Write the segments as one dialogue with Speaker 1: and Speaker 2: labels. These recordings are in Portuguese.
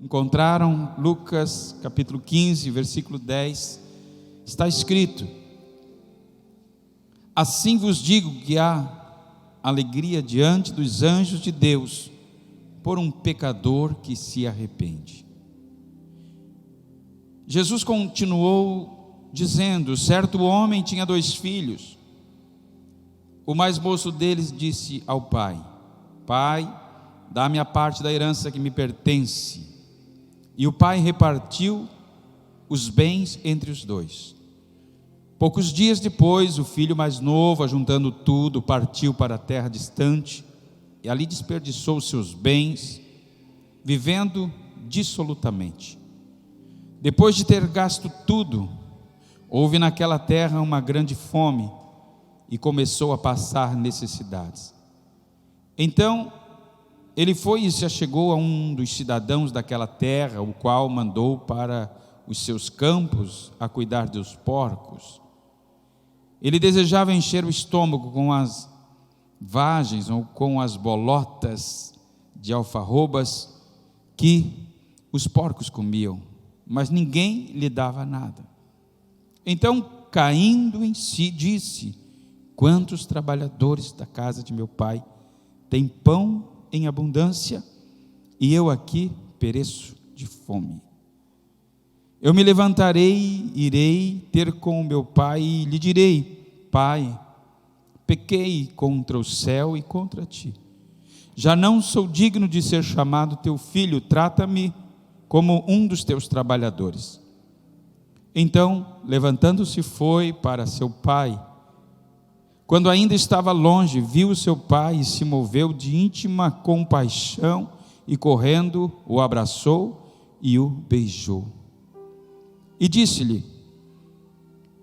Speaker 1: encontraram Lucas capítulo 15, versículo 10, está escrito: assim vos digo que há alegria diante dos anjos de Deus por um pecador que se arrepende. Jesus continuou dizendo: certo homem tinha 2 filhos. O mais moço deles disse ao pai: Pai, dá-me a parte da herança que me pertence. E o pai repartiu os bens entre os 2. Poucos dias depois, o filho mais novo, ajuntando tudo, partiu para a terra distante e ali desperdiçou seus bens, vivendo dissolutamente. Depois de ter gasto tudo, houve naquela terra uma grande fome e começou a passar necessidades. Então ele foi e se achegou a um dos cidadãos daquela terra, o qual mandou para os seus campos a cuidar dos porcos. Ele desejava encher o estômago com as vagens ou com as bolotas de alfarrobas que os porcos comiam, mas ninguém lhe dava nada. Então, caindo em si, disse: quantos trabalhadores da casa de meu pai têm pão em abundância, e eu aqui pereço de fome. Eu me levantarei, irei ter com meu pai e lhe direi: Pai, pequei contra o céu e contra ti. Já não sou digno de ser chamado teu filho, trata-me como um dos teus trabalhadores. Então, levantando-se, foi para seu pai. Quando ainda estava longe, viu seu pai e se moveu de íntima compaixão e, correndo, o abraçou e o beijou. E disse-lhe,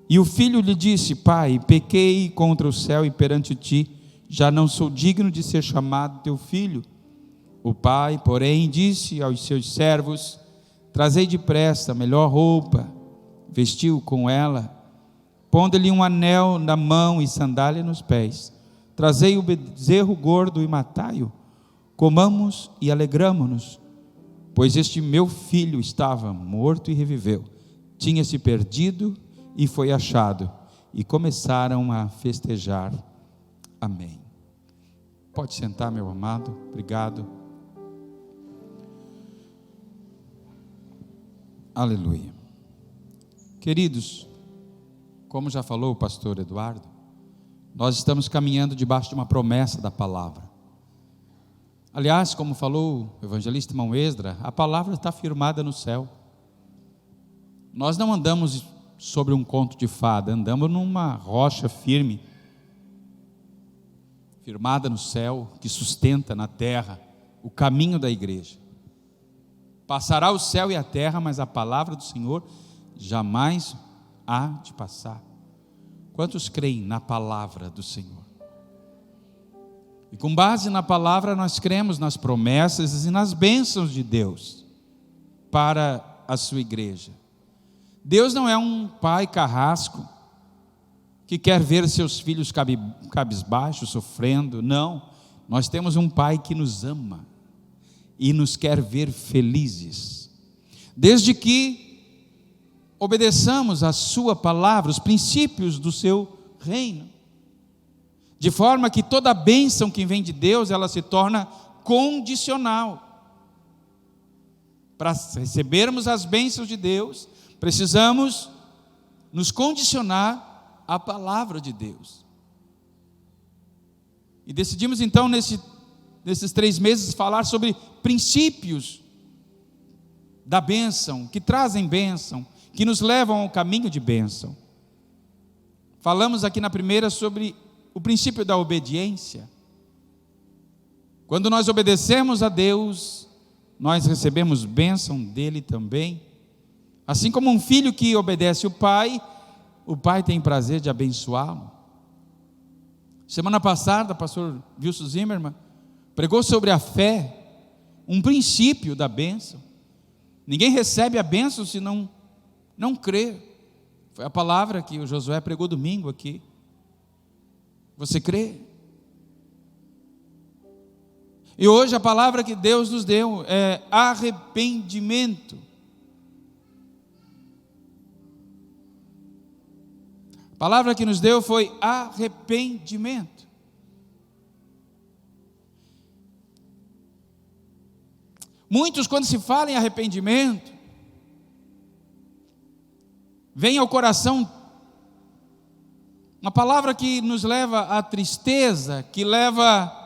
Speaker 1: e o filho lhe disse: Pai, pequei contra o céu e perante ti, já não sou digno de ser chamado teu filho. O pai, porém, disse aos seus servos: trazei depressa a melhor roupa, vestiu com ela, pondo-lhe um anel na mão e sandália nos pés. Trazei o bezerro gordo e matai-o, comamos e alegramo-nos, pois este meu filho estava morto e reviveu, tinha se perdido e foi achado. E começaram a festejar. Amém. Pode sentar, meu amado. Obrigado. Aleluia. Queridos, como já falou o pastor Eduardo, nós estamos caminhando debaixo de uma promessa da palavra. Aliás, como falou o evangelista irmão Esdra, a palavra está firmada no céu. Nós não andamos sobre um conto de fada, andamos numa rocha firme, firmada no céu, que sustenta na terra o caminho da igreja. Passará o céu e a terra, mas a palavra do Senhor jamais há de passar. Quantos creem na palavra do Senhor? E com base na palavra nós cremos nas promessas e nas bênçãos de Deus para a sua igreja. Deus não é um pai carrasco que quer ver seus filhos cabisbaixos, sofrendo. Não, nós temos um pai que nos ama e nos quer ver felizes, desde que obedeçamos a sua palavra, os princípios do seu reino, de forma que toda bênção que vem de Deus, ela se torna condicional. Para recebermos as bênçãos de Deus, precisamos nos condicionar à palavra de Deus. E decidimos então nesses 3 meses falar sobre princípios da bênção, que trazem bênção, que nos levam ao caminho de bênção. Falamos aqui na primeira sobre o princípio da obediência. Quando nós obedecemos a Deus, nós recebemos bênção dele também. Assim como um filho que obedece o pai tem prazer de abençoá-lo. Semana passada, o pastor Wilson Zimmermann pregou sobre a fé, um princípio da bênção. Ninguém recebe a bênção se não crê. Foi a palavra que o Josué pregou domingo aqui. Você crê? E hoje a palavra que Deus nos deu é arrependimento. A palavra que nos deu foi arrependimento. Muitos, quando se fala em arrependimento, vem ao coração uma palavra que nos leva à tristeza, que leva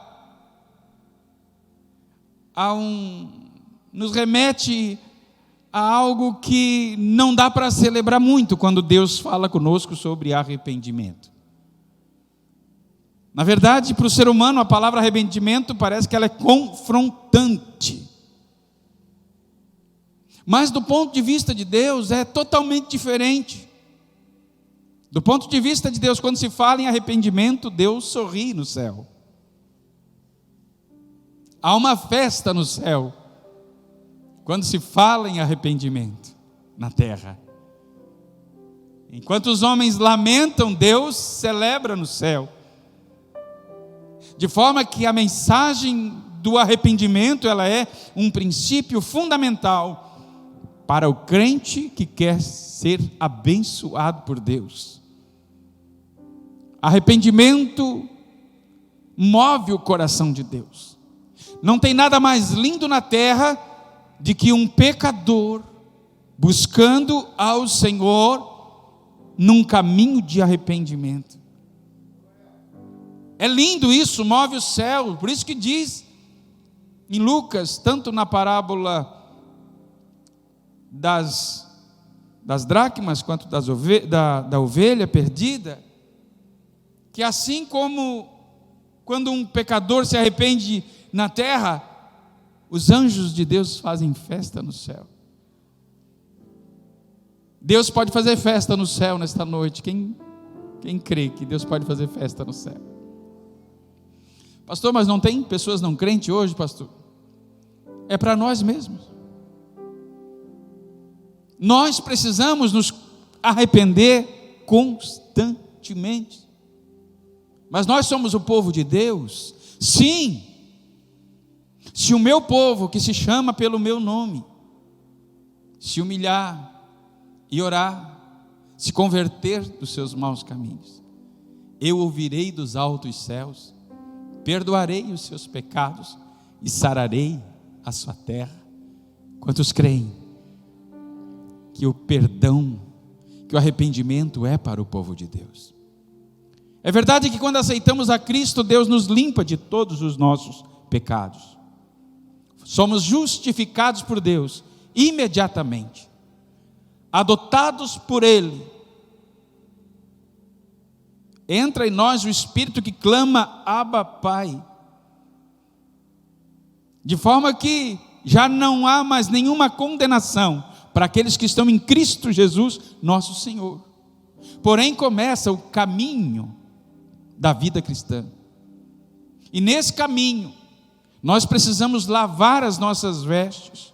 Speaker 1: nos remete a algo que não dá para celebrar muito quando Deus fala conosco sobre arrependimento. Na verdade, para o ser humano, a palavra arrependimento parece que ela é confrontante. Mas do ponto de vista de Deus é totalmente diferente. Do ponto de vista de Deus, quando se fala em arrependimento, Deus sorri no céu. Há uma festa no céu quando se fala em arrependimento na terra. Enquanto os homens lamentam, Deus celebra no céu. De forma que a mensagem do arrependimento, ela é um princípio fundamental para o crente que quer ser abençoado por Deus. Arrependimento move o coração de Deus. Não tem nada mais lindo na terra de que um pecador buscando ao Senhor num caminho de arrependimento. É lindo isso, move o céu. Por isso que diz em Lucas, tanto na parábola das dracmas quanto da ovelha perdida, que assim como quando um pecador se arrepende na terra, os anjos de Deus fazem festa no céu. Deus pode fazer festa no céu nesta noite. Quem crê que Deus pode fazer festa no céu? Pastor, mas não tem pessoas não crentes hoje, pastor? É para nós mesmos. Nós precisamos nos arrepender constantemente. Mas nós somos o povo de Deus? Sim. Se o meu povo, que se chama pelo meu nome, se humilhar e orar, se converter dos seus maus caminhos, eu ouvirei dos altos céus, perdoarei os seus pecados e sararei a sua terra. Quantos creem que o perdão, que o arrependimento é para o povo de Deus? É verdade que quando aceitamos a Cristo, Deus nos limpa de todos os nossos pecados. Somos justificados por Deus imediatamente, adotados por Ele. Entra em nós o Espírito que clama, Abba, Pai. De forma que já não há mais nenhuma condenação para aqueles que estão em Cristo Jesus, nosso Senhor. Porém, começa o caminho da vida cristã. E nesse caminho, nós precisamos lavar as nossas vestes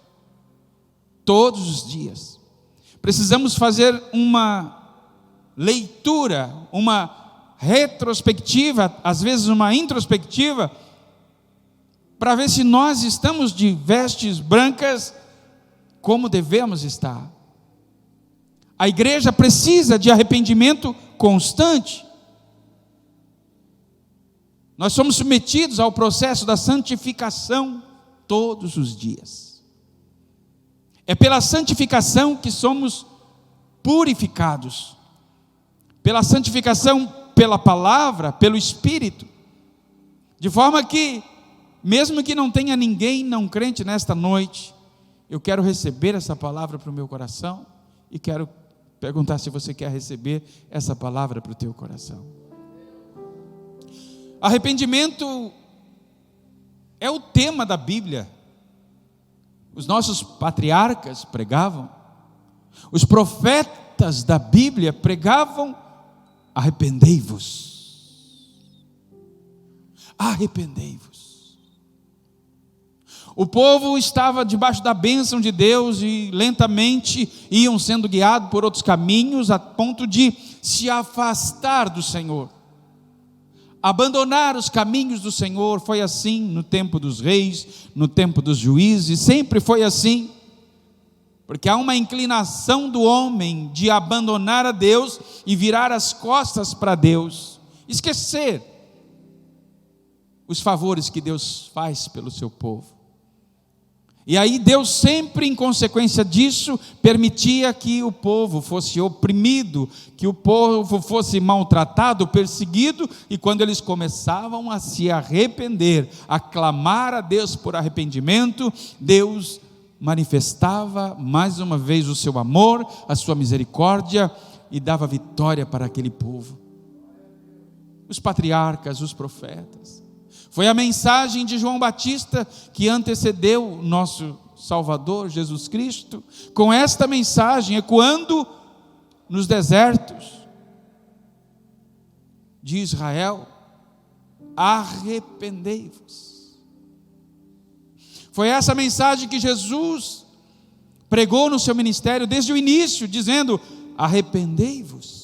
Speaker 1: todos os dias. Precisamos fazer uma leitura, uma retrospectiva, às vezes uma introspectiva, para ver se nós estamos de vestes brancas como devemos estar. A igreja precisa de arrependimento constante. Nós somos submetidos ao processo da santificação todos os dias. É pela santificação que somos purificados. Pela santificação, pela palavra, pelo Espírito. De forma que, mesmo que não tenha ninguém não crente nesta noite, eu quero receber essa palavra para o meu coração e quero perguntar se você quer receber essa palavra para o teu coração. Arrependimento é o tema da Bíblia. Os nossos patriarcas pregavam, os profetas da Bíblia pregavam: arrependei-vos, arrependei-vos. O povo estava debaixo da bênção de Deus e lentamente iam sendo guiados por outros caminhos, a ponto de se afastar do Senhor. abandonar os caminhos do Senhor. Foi assim no tempo dos reis, no tempo dos juízes, sempre foi assim. Porque há uma inclinação do homem de abandonar a Deus e virar as costas para Deus, esquecer os favores que Deus faz pelo seu povo. E aí Deus sempre, em consequência disso, permitia que o povo fosse oprimido, que o povo fosse maltratado, perseguido, e quando eles começavam a se arrepender, a clamar a Deus por arrependimento, Deus manifestava mais uma vez o seu amor, a sua misericórdia, e dava vitória para aquele povo. Os patriarcas, os profetas. Foi a mensagem de João Batista que antecedeu o nosso Salvador Jesus Cristo, com esta mensagem ecoando nos desertos de Israel: arrependei-vos. Foi essa mensagem que Jesus pregou no seu ministério desde o início, dizendo: arrependei-vos,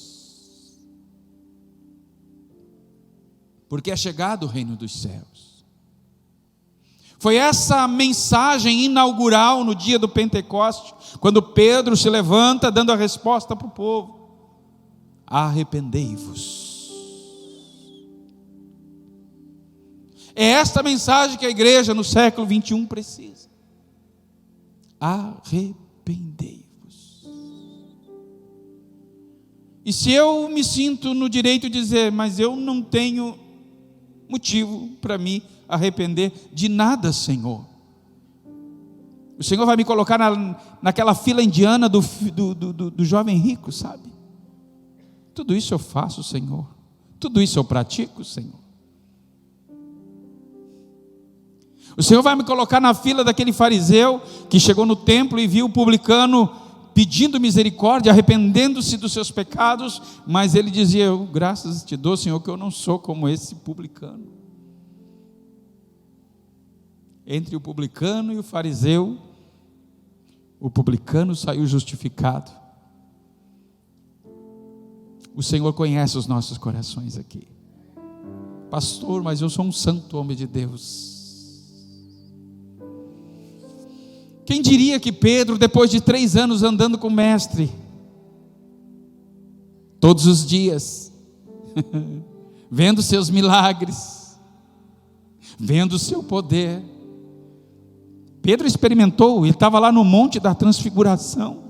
Speaker 1: porque é chegado o reino dos céus. Foi essa mensagem inaugural no dia do Pentecoste, quando Pedro se levanta dando a resposta para o povo: arrependei-vos. É esta mensagem que a igreja no século 21 precisa. Arrependei-vos. E se eu me sinto no direito de dizer: mas eu não tenho motivo para me arrepender de nada, Senhor. O Senhor vai me colocar naquela fila indiana do jovem rico, sabe? Tudo isso eu faço, Senhor. Tudo isso eu pratico, Senhor. O Senhor vai me colocar na fila daquele fariseu que chegou no templo e viu o publicano pedindo misericórdia, arrependendo-se dos seus pecados, mas ele dizia: eu graças te dou, Senhor, que eu não sou como esse publicano. Entre o publicano e o fariseu, o publicano saiu justificado. O Senhor conhece os nossos corações aqui. Pastor, mas eu sou um santo homem de Deus. Quem diria que Pedro, depois de 3 anos andando com o mestre, todos os dias, vendo seus milagres, vendo o seu poder, Pedro experimentou, ele estava lá no Monte da Transfiguração.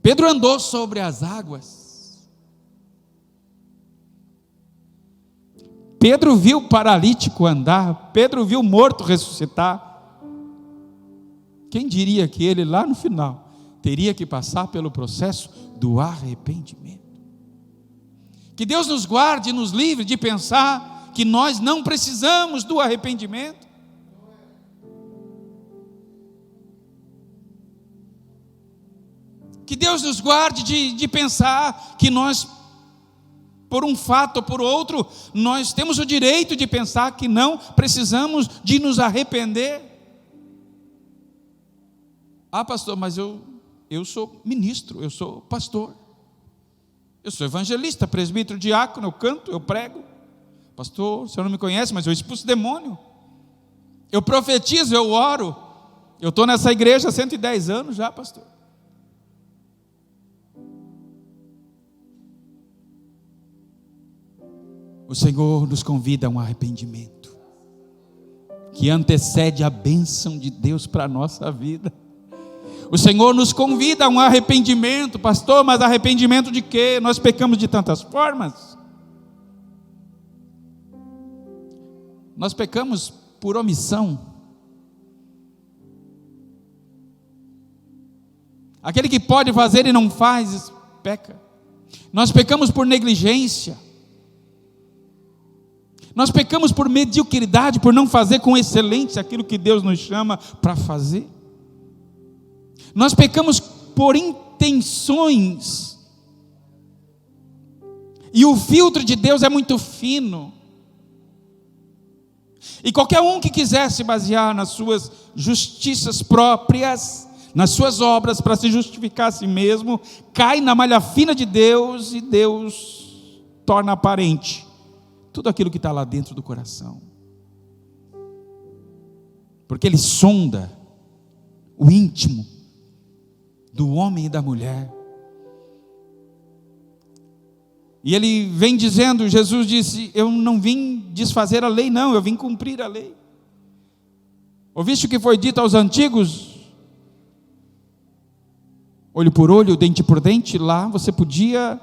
Speaker 1: Pedro andou sobre as águas. Pedro viu o paralítico andar. Pedro viu o morto ressuscitar. Quem diria que ele lá no final teria que passar pelo processo do arrependimento? Que Deus nos guarde e nos livre de pensar que nós não precisamos do arrependimento. Que Deus nos guarde de pensar que nós, por um fato ou por outro, nós temos o direito de pensar que não precisamos de nos arrepender. Ah, pastor, mas eu sou ministro, eu sou pastor, eu sou evangelista, presbítero, diácono, eu canto, eu prego. Pastor, o senhor não me conhece, mas eu expulso demônio, eu profetizo, eu oro. Eu estou nessa igreja há 110 anos já, pastor. O Senhor nos convida a um arrependimento que antecede a bênção de Deus para a nossa vida. O Senhor nos convida a um arrependimento. Pastor, mas arrependimento de quê? Nós pecamos de tantas formas. Nós pecamos por omissão. Aquele que pode fazer e não faz, peca. Nós pecamos por negligência. Nós pecamos por mediocridade, por não fazer com excelência aquilo que Deus nos chama para fazer. Nós pecamos por intenções. E o filtro de Deus é muito fino. E qualquer um que quiser se basear nas suas justiças próprias, nas suas obras para se justificar a si mesmo, cai na malha fina de Deus, e Deus torna aparente tudo aquilo que está lá dentro do coração. Porque Ele sonda o íntimo do homem e da mulher. E Ele vem dizendo, Jesus disse, eu não vim desfazer a lei não, eu vim cumprir a lei. Ouviste o que foi dito aos antigos? Olho por olho, dente por dente. Lá você podia,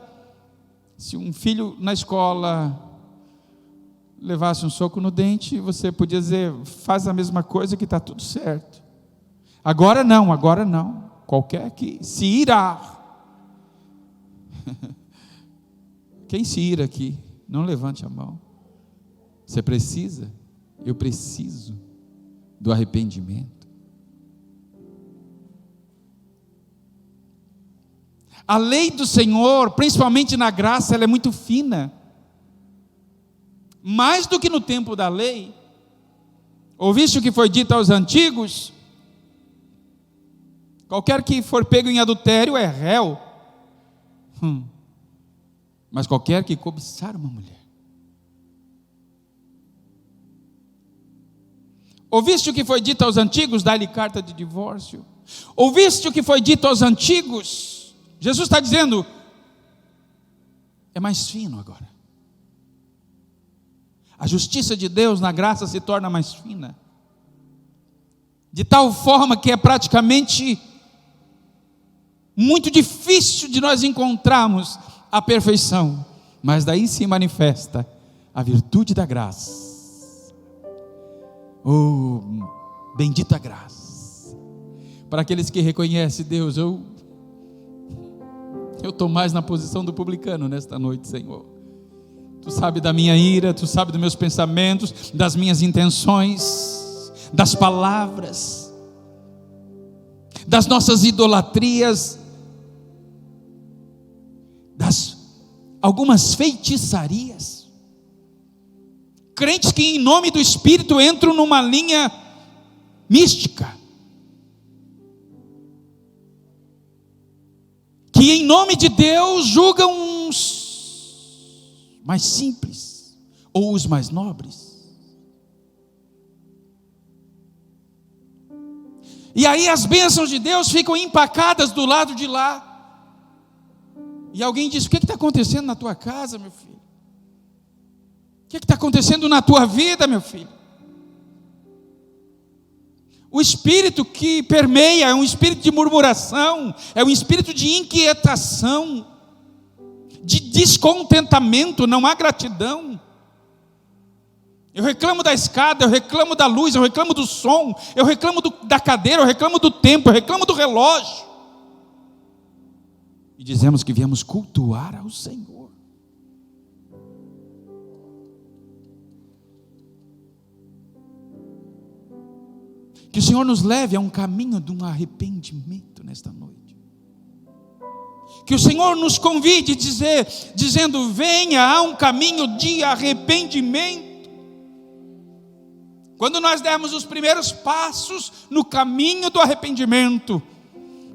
Speaker 1: se um filho na escola levasse um soco no dente, você podia dizer, faz a mesma coisa que está tudo certo. Agora não. Qualquer que se irar. Quem se ira aqui? Não levante a mão. Você precisa? Eu preciso do arrependimento. A lei do Senhor, principalmente na graça, ela é muito fina. Mais do que no tempo da lei. Ouviste o que foi dito aos antigos? Qualquer que for pego em adultério é réu. Mas qualquer que cobiçar uma mulher. Ouviste o que foi dito aos antigos? Dá-lhe carta de divórcio. Ouviste o que foi dito aos antigos? Jesus está dizendo, é mais fino agora. A justiça de Deus na graça se torna mais fina. De tal forma que é praticamente muito difícil de nós encontrarmos a perfeição. Mas daí se manifesta a virtude da graça. Oh, bendita graça. Para aqueles que reconhecem Deus, eu estou mais na posição do publicano nesta noite, Senhor. Tu sabe da minha ira, Tu sabe dos meus pensamentos, das minhas intenções, das palavras, das nossas idolatrias, das algumas feitiçarias. Crentes que em nome do Espírito entram numa linha mística, que em nome de Deus julgam uns mais simples, ou os mais nobres. E aí as bênçãos de Deus ficam empacadas do lado de lá. E alguém diz, o que está acontecendo na tua casa, meu filho? O que está acontecendo na tua vida, meu filho? O espírito que permeia é um espírito de murmuração, é um espírito de inquietação, de descontentamento, não há gratidão. Eu reclamo da escada, eu reclamo da luz, eu reclamo do som, eu reclamo da cadeira, eu reclamo do tempo, eu reclamo do relógio. E dizemos que viemos cultuar ao Senhor. Que o Senhor nos leve a um caminho de um arrependimento nesta noite. Que o Senhor nos convide dizendo, venha a um caminho de arrependimento. Quando nós dermos os primeiros passos no caminho do arrependimento,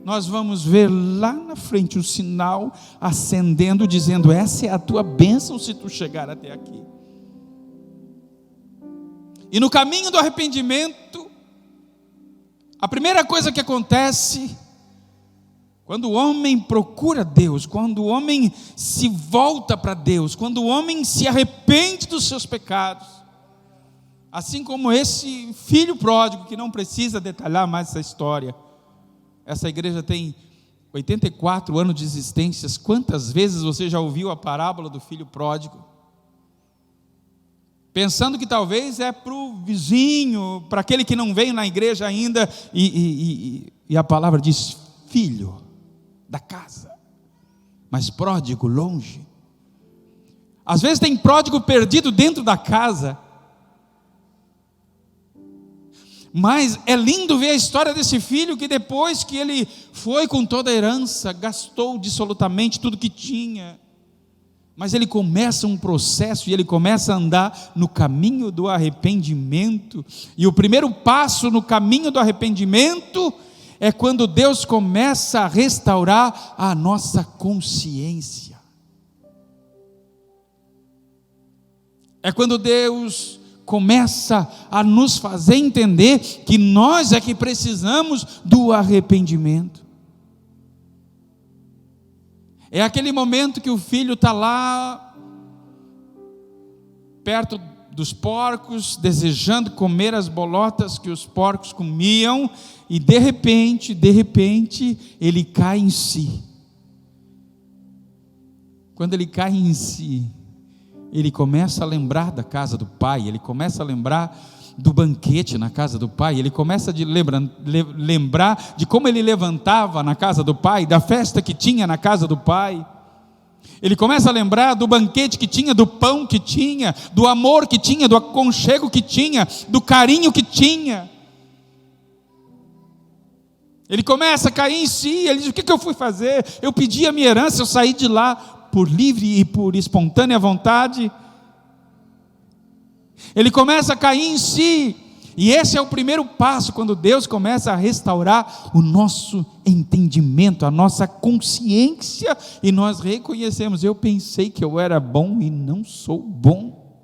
Speaker 1: nós vamos ver lá na frente um sinal acendendo, dizendo, essa é a tua bênção se tu chegar até aqui. E no caminho do arrependimento, a primeira coisa que acontece, quando o homem procura Deus, quando o homem se volta para Deus, quando o homem se arrepende dos seus pecados, assim como esse filho pródigo, que não precisa detalhar mais essa história, essa igreja tem 84 anos de existência. Quantas vezes você já ouviu a parábola do filho pródigo? Pensando que talvez é para o vizinho, para aquele que não veio na igreja ainda, e a palavra diz, filho da casa, mas pródigo longe. Às vezes tem pródigo perdido dentro da casa, mas é lindo ver a história desse filho que depois que ele foi com toda a herança, gastou dissolutamente tudo que tinha, mas ele começa um processo e ele começa a andar no caminho do arrependimento. E o primeiro passo no caminho do arrependimento é quando Deus começa a restaurar a nossa consciência. É quando Deus começa a nos fazer entender que nós é que precisamos do arrependimento. É aquele momento que o filho está lá, perto dos porcos, desejando comer as bolotas que os porcos comiam, e de repente, ele cai em si. Quando ele cai em si, ele começa a lembrar da casa do pai, ele começa a lembrar do banquete na casa do pai, ele começa a lembrar de como ele levantava na casa do pai, da festa que tinha na casa do pai. Ele começa a lembrar do banquete que tinha, do pão que tinha, do amor que tinha, do aconchego que tinha, do carinho que tinha. Ele começa a cair em si, ele diz: o que eu fui fazer? Eu pedi a minha herança, eu saí de lá por livre e por espontânea vontade. Ele começa a cair em si, e esse é o primeiro passo, quando Deus começa a restaurar o nosso entendimento, a nossa consciência, e nós reconhecemos: eu pensei que eu era bom e não sou bom,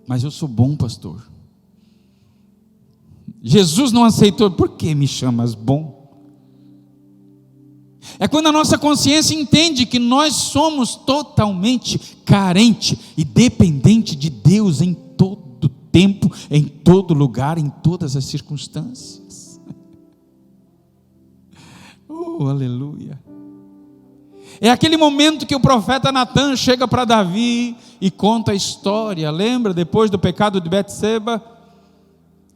Speaker 1: mas eu sou bom, pastor. Jesus não aceitou, por que me chamas bom? É quando a nossa consciência entende que nós somos totalmente carente e dependente de Deus em todo tempo, em todo lugar, em todas as circunstâncias. Oh, aleluia! É aquele momento que o profeta Natan chega para Davi e conta a história. Lembra, depois do pecado de Betseba,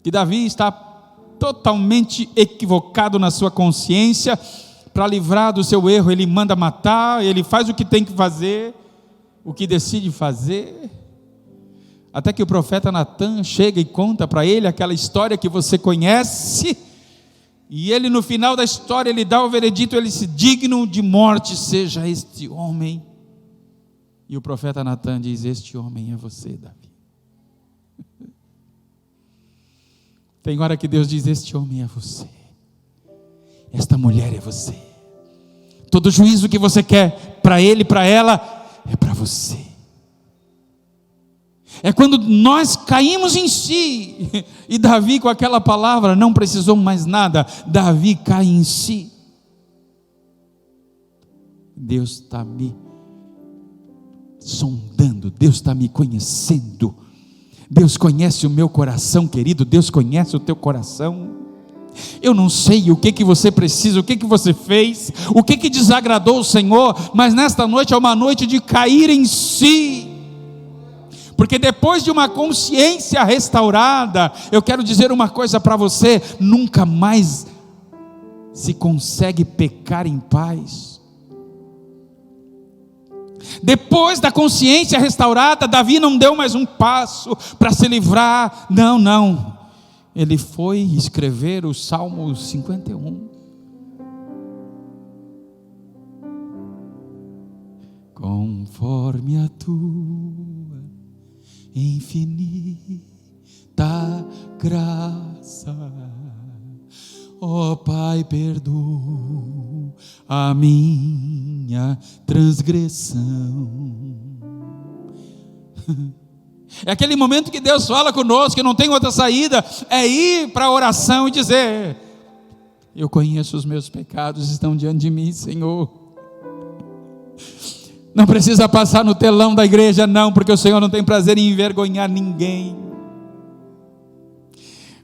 Speaker 1: que Davi está totalmente equivocado na sua consciência. Para livrar do seu erro, ele manda matar, ele faz o que tem que fazer, o que decide fazer, até que o profeta Natan chega e conta para ele aquela história que você conhece, e ele, no final da história, ele dá o veredito, ele se: digno de morte seja este homem. E o profeta Natan diz: este homem é você, Davi. Tem hora que Deus diz: este homem é você, esta mulher é você. Todo juízo que você quer para ele, para ela, é para você. É quando nós caímos em si, e Davi, com aquela palavra, não precisou mais nada. Davi cai em si. Deus está me sondando, Deus está me conhecendo. Deus conhece o meu coração, querido. Deus conhece o teu coração. Eu não sei o que você precisa, o que você fez, o que desagradou o Senhor, mas nesta noite é uma noite de cair em si, porque depois de uma consciência restaurada, eu quero dizer uma coisa para você: nunca mais se consegue pecar em paz. Depois da consciência restaurada, Davi não deu mais um passo para se livrar, não. Ele foi escrever o Salmo 51. Conforme a tua infinita graça, ó Pai, perdoa a minha transgressão. É aquele momento que Deus fala conosco, que não tem outra saída, é ir para a oração e dizer: eu conheço os meus pecados, estão diante de mim, Senhor. Não precisa passar no telão da igreja, não, porque o Senhor não tem prazer em envergonhar ninguém.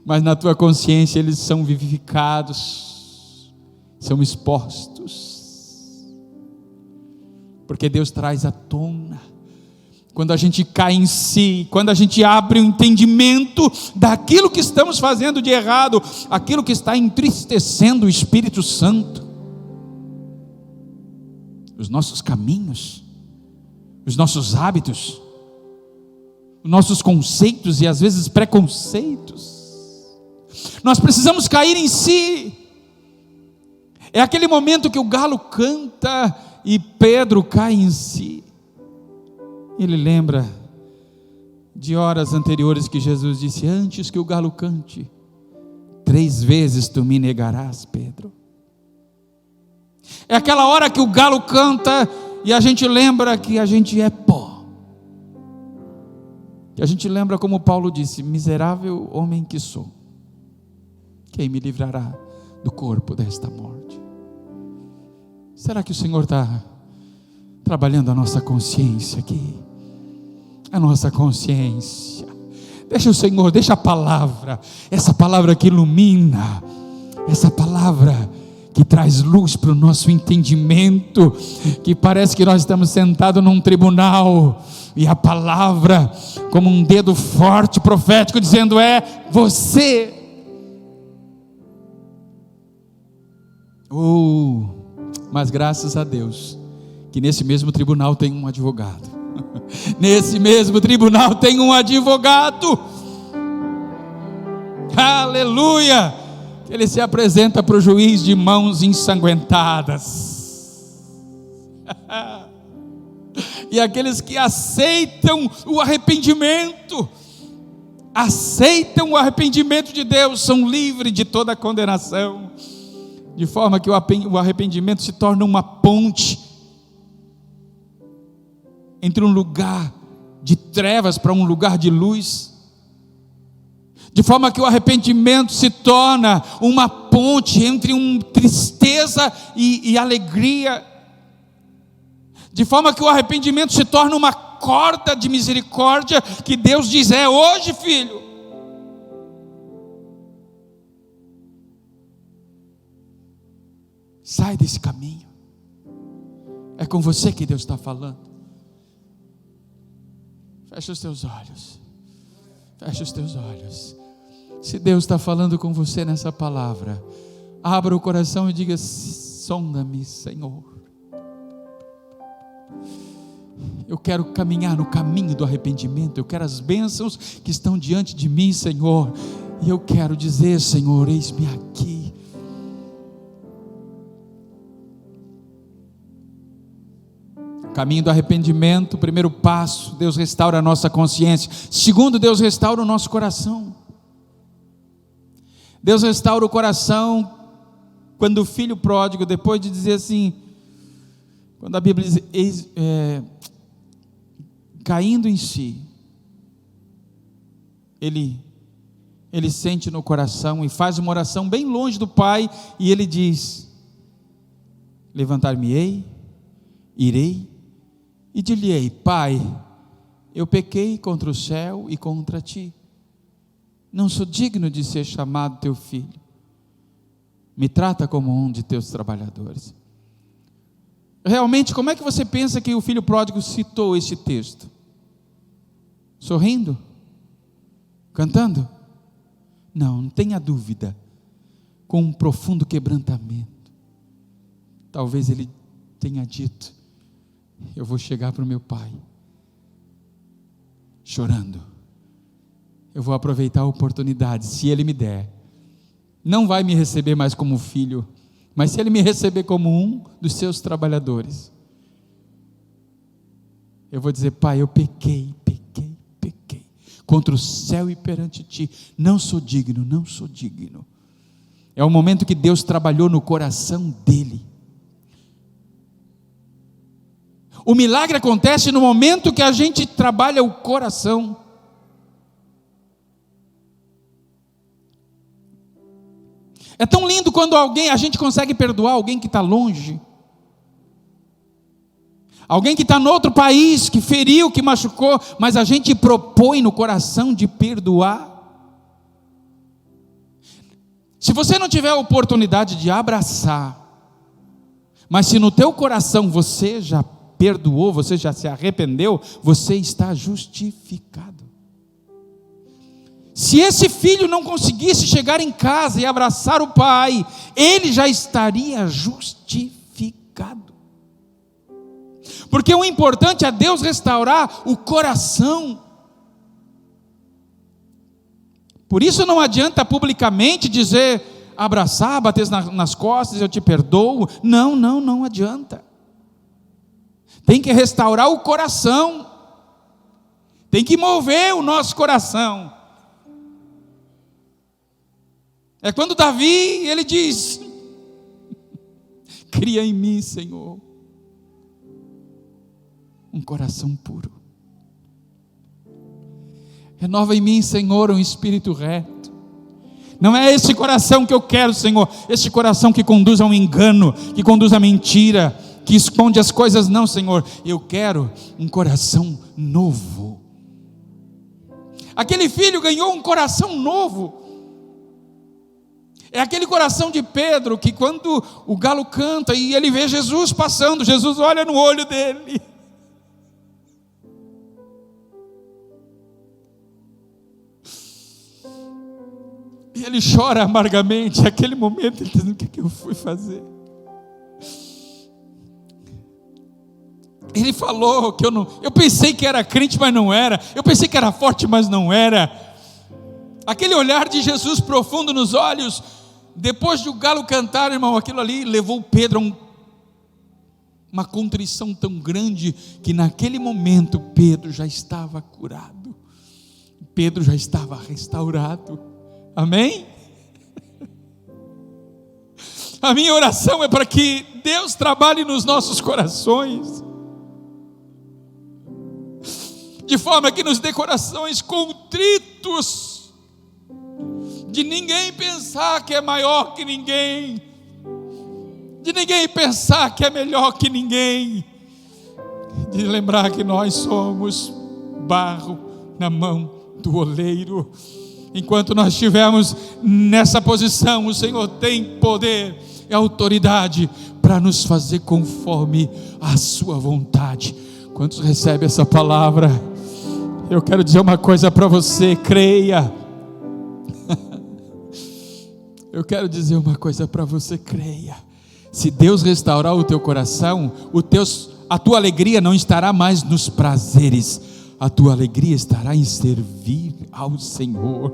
Speaker 1: Mas na tua consciência eles são vivificados, são expostos, porque Deus traz à tona. Quando a gente cai em si, quando a gente abre o entendimento daquilo que estamos fazendo de errado, aquilo que está entristecendo o Espírito Santo, os nossos caminhos, os nossos hábitos, os nossos conceitos e às vezes preconceitos, nós precisamos cair em si. É aquele momento que o galo canta e Pedro cai em si. Ele lembra de horas anteriores que Jesus disse: antes que o galo cante, 3 vezes tu me negarás, Pedro. É aquela hora que o galo canta e a gente lembra que a gente é pó, que a gente lembra como Paulo disse: miserável homem que sou, quem me livrará do corpo desta morte? Será que o Senhor está trabalhando a nossa consciência aqui? A nossa consciência. Deixa o Senhor, deixa a palavra, essa palavra que ilumina, essa palavra que traz luz para o nosso entendimento, que parece que nós estamos sentados num tribunal, e a palavra como um dedo forte, profético, dizendo: é você. Mas graças a Deus, que nesse mesmo tribunal tem um advogado. Nesse mesmo tribunal tem um advogado. Aleluia! Ele se apresenta para o juiz de mãos ensanguentadas. E aqueles que aceitam o arrependimento de Deus, são livres de toda condenação. De forma que o arrependimento se torna uma ponte entre um lugar de trevas para um lugar de luz. De forma que o arrependimento se torna uma ponte entre tristeza e alegria. De forma que o arrependimento se torna uma corda de misericórdia, que Deus diz: é hoje, filho. Sai desse caminho. É com você que Deus está falando. Fecha os teus olhos. Fecha os teus olhos. Se Deus está falando com você nessa palavra, abra o coração e diga: sonda-me, Senhor. Eu quero caminhar no caminho do arrependimento. Eu quero as bênçãos que estão diante de mim, Senhor. E eu quero dizer: Senhor, eis-me aqui. Caminho do arrependimento, primeiro passo: Deus restaura a nossa consciência. Segundo, Deus restaura o nosso coração. Deus restaura o coração quando o filho pródigo, depois de dizer assim, quando a Bíblia diz, caindo em si, ele sente no coração e faz uma oração bem longe do Pai, e ele diz: levantar-me-ei, irei, e dir-lhe-ei: Pai, eu pequei contra o céu e contra ti, não sou digno de ser chamado teu filho, me trata como um de teus trabalhadores. Realmente, como é que você pensa que o filho pródigo citou esse texto? Sorrindo? Cantando? Não tenha dúvida, com um profundo quebrantamento. Talvez ele tenha dito: eu vou chegar para o meu pai chorando, eu vou aproveitar a oportunidade, se ele me der. Não vai me receber mais como filho, mas se ele me receber como um dos seus trabalhadores, eu vou dizer: Pai, eu pequei contra o céu e perante ti, não sou digno. É o momento que Deus trabalhou no coração dele. O milagre acontece no momento que a gente trabalha o coração. É tão lindo quando a gente consegue perdoar alguém que está longe, alguém que está em outro país, que feriu, que machucou, mas a gente propõe no coração de perdoar. Se você não tiver a oportunidade de abraçar, mas se no teu coração você já perdoou, você já se arrependeu, você está justificado. Se esse filho não conseguisse chegar em casa e abraçar o pai, ele já estaria justificado. Porque o importante é Deus restaurar o coração. Por isso não adianta publicamente dizer, abraçar, bater nas costas, eu te perdoo. Não adianta. Tem que restaurar o coração. Tem que mover o nosso coração. É quando Davi, ele diz: cria em mim, Senhor, um coração puro. Renova em mim, Senhor, um espírito reto. Não é esse coração que eu quero, Senhor, esse coração que conduz ao engano, que conduz à mentira, que esconde as coisas. Não, Senhor, eu quero um coração novo. Aquele filho ganhou um coração novo. É aquele coração de Pedro que quando o galo canta e ele vê Jesus passando, Jesus olha no olho dele. E ele chora amargamente. Naquele momento ele diz: o que eu fui fazer? Ele falou que eu pensei que era crente, mas não era. Eu pensei que era forte, mas não era. Aquele olhar de Jesus profundo nos olhos, depois de o galo cantar, irmão, aquilo ali levou Pedro a uma contrição tão grande, que naquele momento Pedro já estava curado, Pedro já estava restaurado. Amém? A minha oração é para que Deus trabalhe nos nossos corações, de forma que nos dê corações contritos, de ninguém pensar que é maior que ninguém, de ninguém pensar que é melhor que ninguém, de lembrar que nós somos barro na mão do oleiro. Enquanto nós estivermos nessa posição, o Senhor tem poder e autoridade para nos fazer conforme a sua vontade. Quantos recebem essa palavra? Eu quero dizer uma coisa para você: creia. Eu quero dizer uma coisa para você: creia. Se Deus restaurar o teu coração, a tua alegria não estará mais nos prazeres, a tua alegria estará em servir ao Senhor,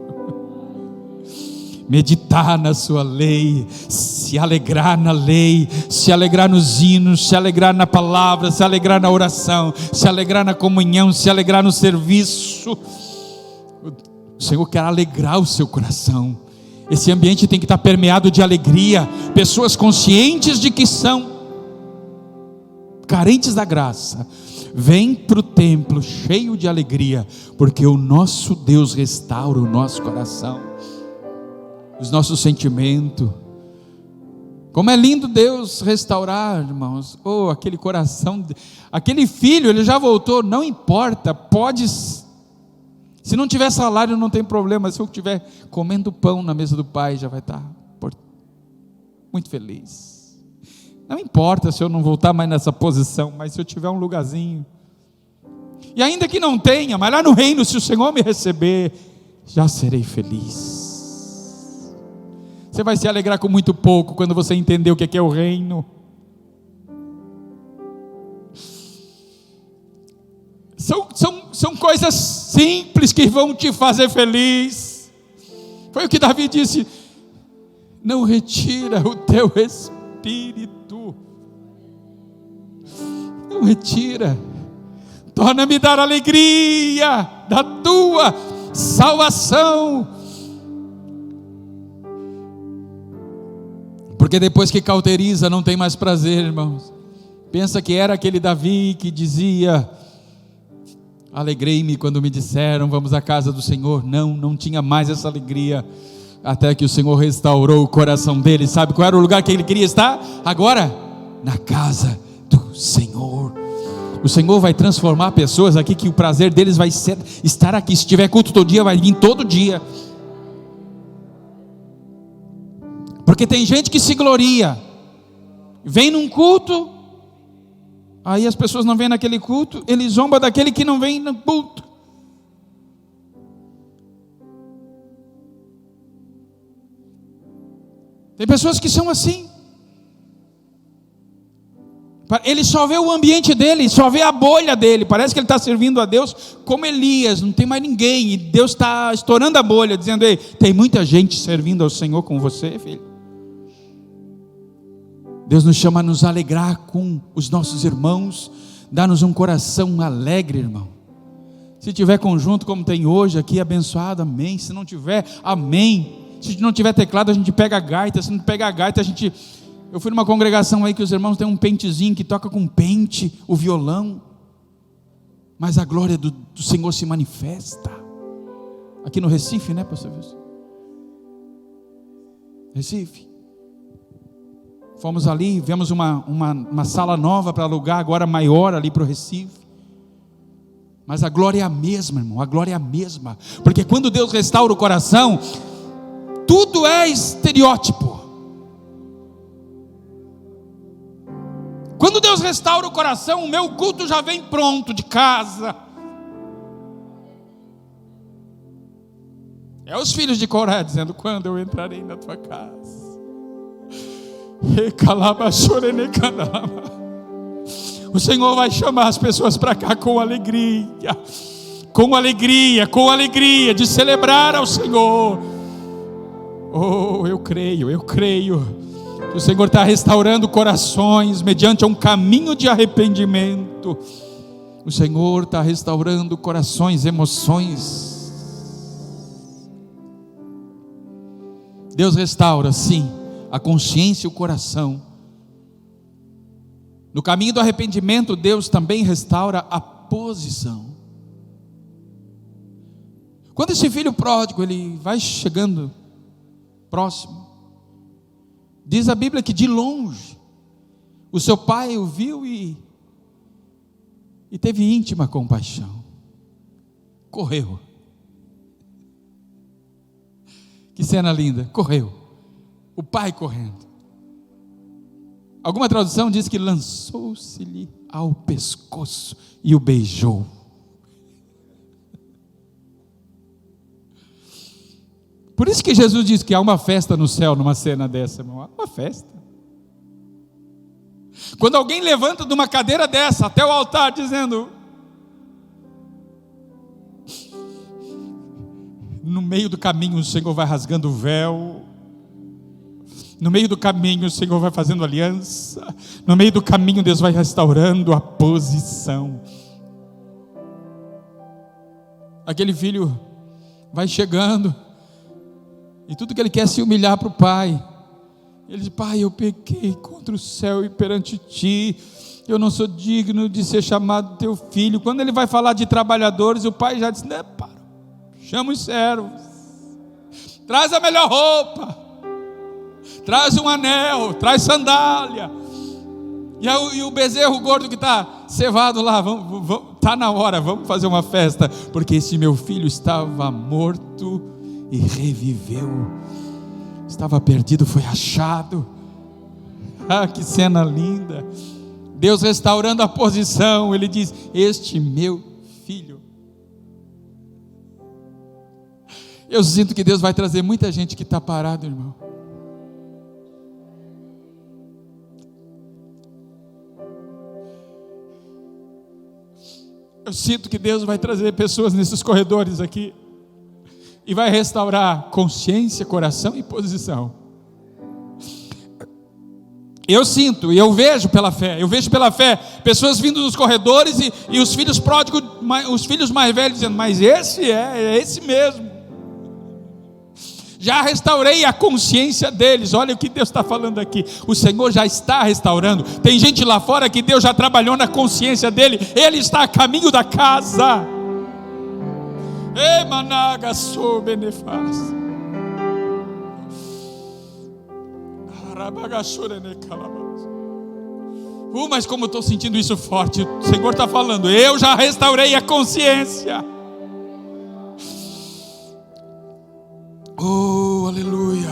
Speaker 1: meditar na sua lei, se alegrar na lei, se alegrar nos hinos, se alegrar na palavra, se alegrar na oração, se alegrar na comunhão, se alegrar no serviço. O Senhor quer alegrar o seu coração. Esse ambiente tem que estar permeado de alegria, pessoas conscientes de que são carentes da graça, vem para o templo cheio de alegria, porque o nosso Deus restaura o nosso coração, os nossos sentimentos. Como é lindo Deus restaurar, irmãos. Oh, aquele coração, aquele filho, ele já voltou, não importa, pode, se não tiver salário não tem problema, se eu estiver comendo pão na mesa do pai, já vai estar muito feliz. Não importa se eu não voltar mais nessa posição, mas se eu tiver um lugarzinho, e ainda que não tenha, mas lá no reino, se o Senhor me receber, já serei feliz. Você vai se alegrar com muito pouco quando você entender o que é o reino. São coisas simples que vão te fazer feliz. Foi o que Davi disse: não retira o teu espírito, não retira, torna-me dar alegria da tua salvação. Porque depois que cauteriza não tem mais prazer, irmãos. Pensa que era aquele Davi que dizia: alegrei-me quando me disseram vamos à casa do Senhor. Não tinha mais essa alegria, até que o Senhor restaurou o coração dele. Sabe qual era o lugar que ele queria estar? Agora, na casa do Senhor. O Senhor vai transformar pessoas aqui, que o prazer deles vai ser estar aqui. Se tiver culto todo dia, vai vir todo dia. Porque tem gente que se gloria, vem num culto, aí as pessoas não vêm naquele culto, ele zomba daquele que não vem no culto. Tem pessoas que são assim. Ele só vê o ambiente dele, só vê a bolha dele. Parece que ele está servindo a Deus como Elias, não tem mais ninguém, e Deus está estourando a bolha, dizendo: ei, tem muita gente servindo ao Senhor com você, filho. Deus nos chama a nos alegrar com os nossos irmãos, dá-nos um coração alegre, irmão. Se tiver conjunto como tem hoje aqui, abençoado, amém. Se não tiver, amém. Se não tiver teclado, a gente pega a gaita. Se não pegar a gaita, eu fui numa congregação aí que os irmãos têm um pentezinho que toca com pente, o violão, mas a glória do Senhor se manifesta. Aqui no Recife, né, pastor Wilson? Recife. Fomos ali, vemos uma sala nova para alugar, agora maior ali para o Recife. Mas a glória é a mesma, irmão, a glória é a mesma. Porque quando Deus restaura o coração, tudo é estereótipo. Quando Deus restaura o coração, o meu culto já vem pronto de casa. É os filhos de Coré dizendo: quando eu entrarei na tua casa. O Senhor vai chamar as pessoas para cá com alegria, de celebrar ao Senhor. Oh, eu creio que o Senhor está restaurando corações mediante um caminho de arrependimento. O Senhor está restaurando corações, emoções. Deus restaura, sim, a consciência e o coração. No caminho do arrependimento, Deus também restaura a posição. Quando esse filho pródigo, ele vai chegando próximo, diz a Bíblia que de longe, o seu pai o viu e teve íntima compaixão. Correu. Que cena linda, correu. O pai correndo. Alguma tradução diz que lançou-se-lhe ao pescoço e o beijou. Por isso que Jesus diz que há uma festa no céu numa cena dessa, irmão. Há uma festa. Quando alguém levanta de uma cadeira dessa até o altar dizendo: no meio do caminho o Senhor vai rasgando o véu. No meio do caminho o Senhor vai fazendo aliança. No meio do caminho Deus vai restaurando a posição. Aquele filho vai chegando e tudo que ele quer é se humilhar para o pai. Ele diz: pai, eu pequei contra o céu e perante ti, eu não sou digno de ser chamado teu filho. Quando ele vai falar de trabalhadores, o pai já diz: não, para, chama os servos, traz a melhor roupa, traz um anel, traz sandália. E o bezerro gordo que está cevado lá, está na hora, vamos fazer uma festa, porque esse meu filho estava morto e reviveu, estava perdido, foi achado. Ah, que cena linda. Deus restaurando a posição. Ele diz: este meu filho. Eu sinto que Deus vai trazer muita gente que está parado, irmão. Eu sinto que Deus vai trazer pessoas nesses corredores aqui e vai restaurar consciência, coração e posição. Eu sinto e eu vejo pela fé pessoas vindo nos corredores e os filhos pródigos, os filhos mais velhos dizendo: mas esse é esse mesmo. Já restaurei a consciência deles. Olha o que Deus está falando aqui. O Senhor já está restaurando. Tem gente lá fora que Deus já trabalhou na consciência dele. Ele está a caminho da casa. Emanaga sou benefaz. Mas como eu estou sentindo isso forte, o Senhor está falando: eu já restaurei a consciência. Oh, aleluia.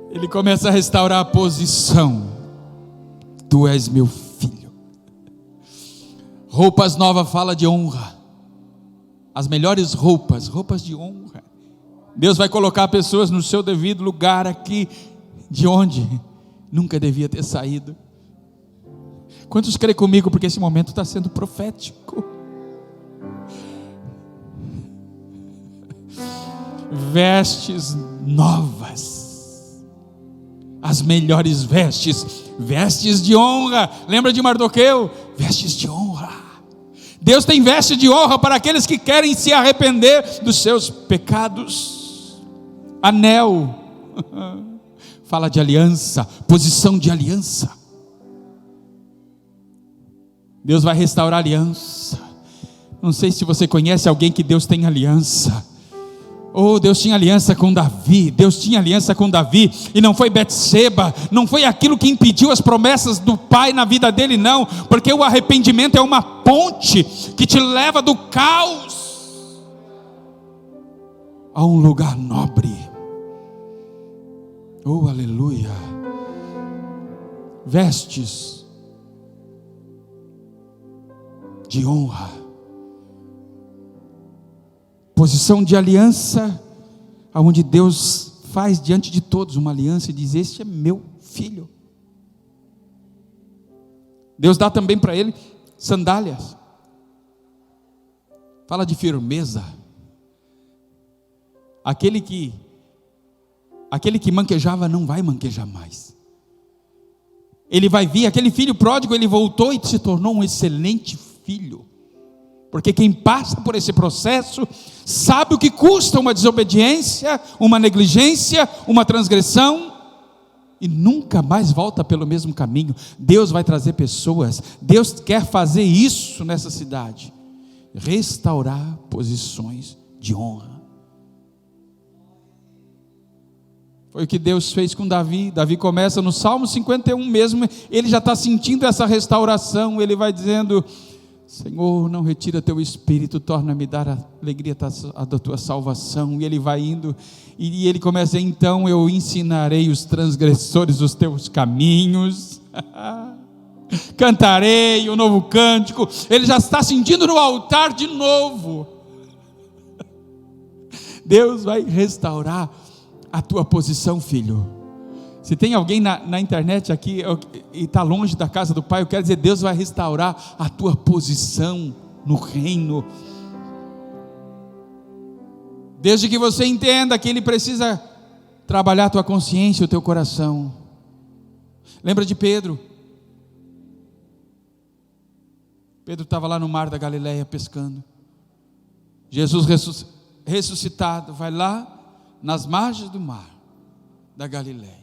Speaker 1: Ele começa a restaurar a posição. Tu és meu filho. Roupas novas fala de honra. As melhores roupas de honra. Deus vai colocar pessoas no seu devido lugar aqui, de onde nunca devia ter saído. Quantos creem comigo? Porque esse momento está sendo profético. Vestes novas, as melhores vestes de honra. Lembra de Mardoqueu? Vestes de honra. Deus tem vestes de honra para aqueles que querem se arrepender dos seus pecados. Anel fala de aliança, posição de aliança. Deus vai restaurar a aliança. Não sei se você conhece alguém que Deus tem aliança. Deus tinha aliança com Davi. Deus tinha aliança com Davi. E não foi Betseba, não foi aquilo que impediu as promessas do pai na vida dele, não. Porque o arrependimento é uma ponte que te leva do caos a um lugar nobre. Aleluia. Vestes de honra, posição de aliança, aonde Deus faz diante de todos uma aliança e diz: este é meu filho. Deus dá também para ele sandálias, fala de firmeza. Aquele que manquejava não vai manquejar mais. Ele vai vir, aquele filho pródigo, ele voltou e se tornou um excelente filho. Porque quem passa por esse processo sabe o que custa uma desobediência, uma negligência, uma transgressão, e nunca mais volta pelo mesmo caminho. Deus vai trazer pessoas, Deus quer fazer isso nessa cidade, restaurar posições de honra. Foi o que Deus fez com Davi. Davi começa no Salmo 51 mesmo, ele já está sentindo essa restauração. Ele vai dizendo: Senhor, não retira teu espírito, torna-me dar a alegria da tua salvação. E ele vai indo, e ele começa: então eu ensinarei os transgressores os teus caminhos, cantarei um novo cântico. Ele já está sentindo no altar de novo. Deus vai restaurar a tua posição, filho. Se tem alguém na internet aqui e está longe da casa do Pai, eu quero dizer: Deus vai restaurar a tua posição no reino. Desde que você entenda que Ele precisa trabalhar a tua consciência e o teu coração. Lembra de Pedro? Pedro estava lá no mar da Galileia pescando. Jesus ressuscitado vai lá nas margens do mar da Galileia.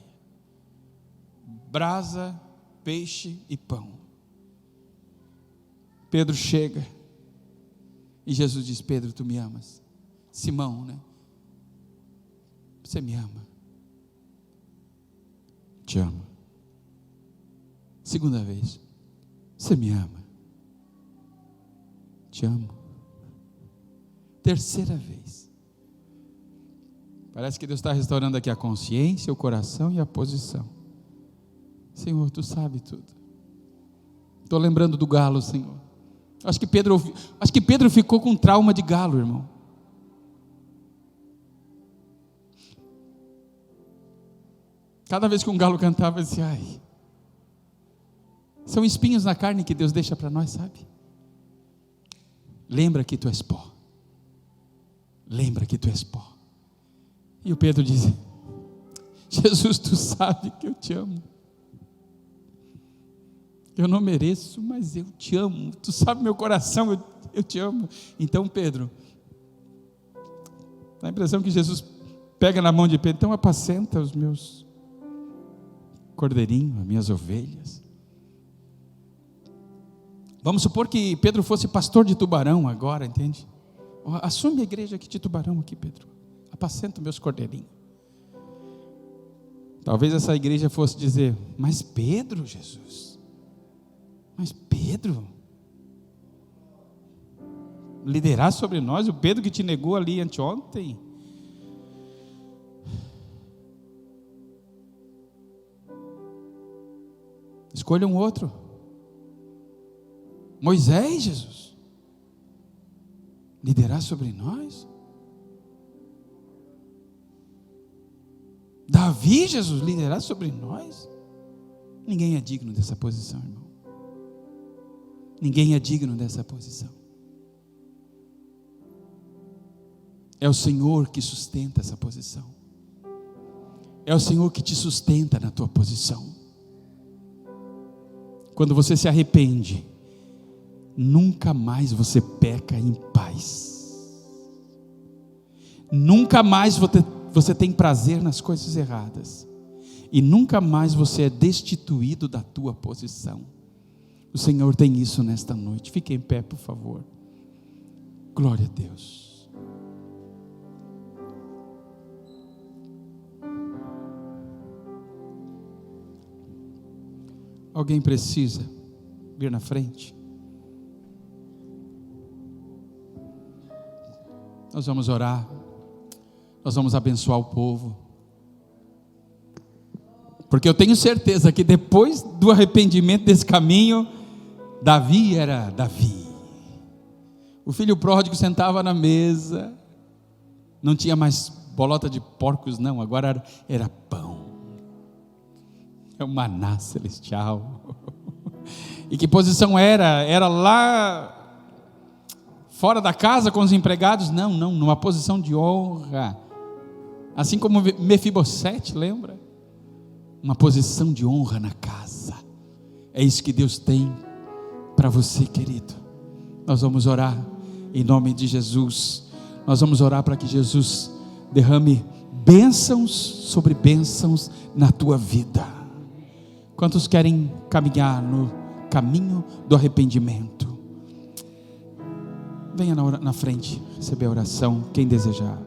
Speaker 1: Brasa, peixe e pão. Pedro chega e Jesus diz: Pedro, tu me amas? Simão, né? Você me ama? Te amo. Segunda vez: você me ama? Te amo. Terceira vez: parece que Deus está restaurando aqui a consciência, o coração e a posição. Senhor, tu sabe tudo. Estou lembrando do galo, Senhor. Acho que Pedro ficou com trauma de galo, irmão. Cada vez que um galo cantava, eu dizia: ai, são espinhos na carne que Deus deixa para nós, sabe? Lembra que tu és pó. Lembra que tu és pó. E o Pedro diz: Jesus, tu sabe que eu te amo. Eu não mereço, mas eu te amo. Tu sabe meu coração, eu te amo. Então Pedro, dá a impressão que Jesus pega na mão de Pedro: então apacenta os meus cordeirinhos, as minhas ovelhas. Vamos supor que Pedro fosse pastor de Tubarão agora, entende? Assume a igreja aqui de Tubarão aqui, Pedro. Apacenta meus cordeirinhos. Talvez essa igreja fosse dizer: mas Pedro, Jesus, mas Pedro, liderar sobre nós, o Pedro que te negou ali anteontem. Escolha um outro. Moisés, Jesus, liderar sobre nós. Davi, Jesus, liderar sobre nós. Ninguém é digno dessa posição, irmão. Ninguém é digno dessa posição. É o Senhor que sustenta essa posição. É o Senhor que te sustenta na tua posição. Quando você se arrepende, nunca mais você peca em paz. Nunca mais você tem prazer nas coisas erradas. E nunca mais você é destituído da tua posição. O Senhor tem isso nesta noite. Fique em pé, por favor. Glória a Deus. Alguém precisa vir na frente? Nós vamos orar. Nós vamos abençoar o povo. Porque eu tenho certeza que depois do arrependimento desse caminho, Davi era Davi. O filho pródigo sentava na mesa, não tinha mais bolota de porcos não, agora era pão. É o maná celestial. E que posição era? Era lá fora da casa com os empregados? Não, numa posição de honra. Assim como Mefibosete, lembra? Uma posição de honra na casa. É isso que Deus tem para você, querido. Nós vamos orar em nome de Jesus. Nós vamos orar para que Jesus derrame bênçãos sobre bênçãos na tua vida. Quantos querem caminhar no caminho do arrependimento? Venha na frente receber a oração, quem desejar.